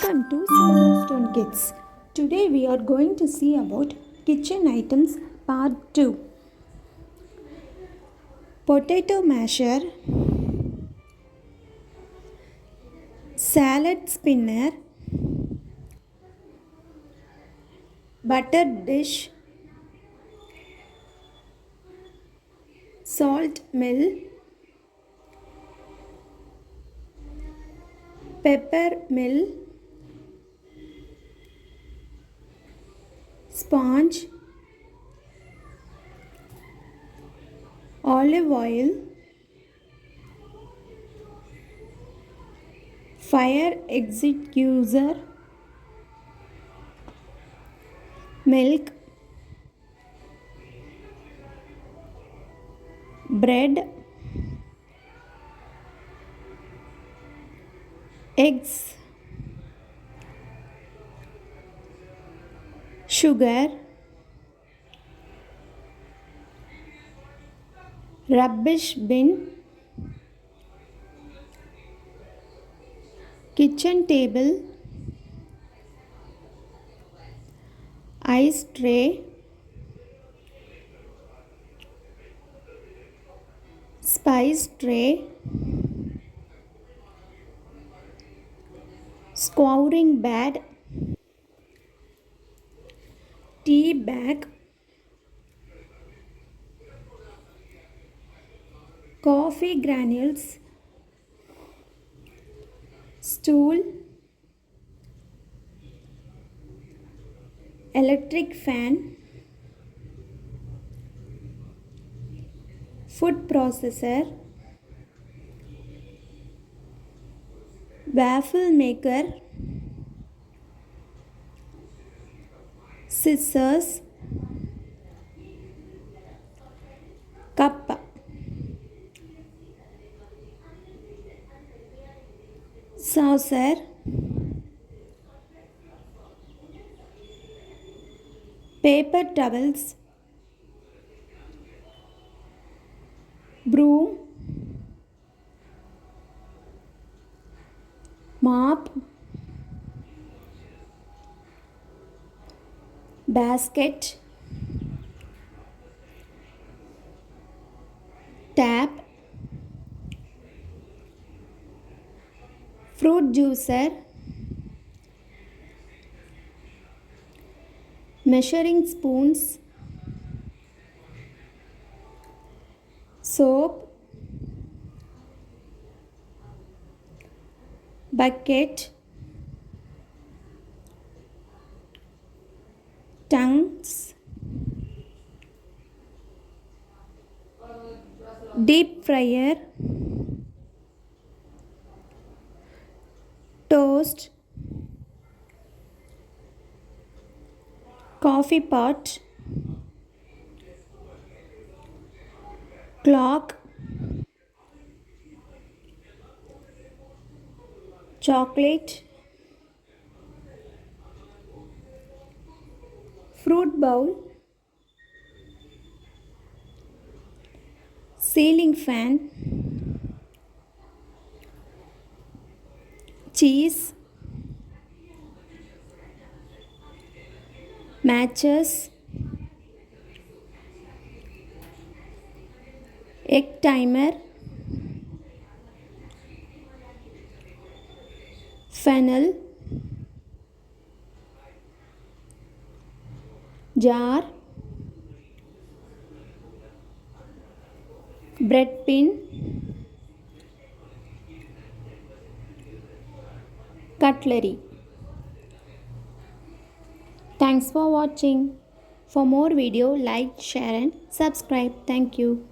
Welcome to Silverstone Kids. Today we are going to see about kitchen items part 2. Potato masher, salad spinner, butter dish, salt mill, pepper mill, sponge, olive oil, fire extinguisher, milk, bread, eggs, sugar, rubbish bin, kitchen table, ice tray, spice tray, scouring bed, tea bag, coffee granules, stool, electric fan, food processor, waffle maker, scissors, cup, saucer, paper towels, broom, mop, basket, tap, fruit juicer, measuring spoons, soap, bucket, tongues, deep fryer, toast, coffee pot, clock, chocolate, fruit bowl, ceiling fan, cheese, matches, egg timer, funnel, jar, bread pin, cutlery. Thanks for watching. For more video, like, share and subscribe. Thank you.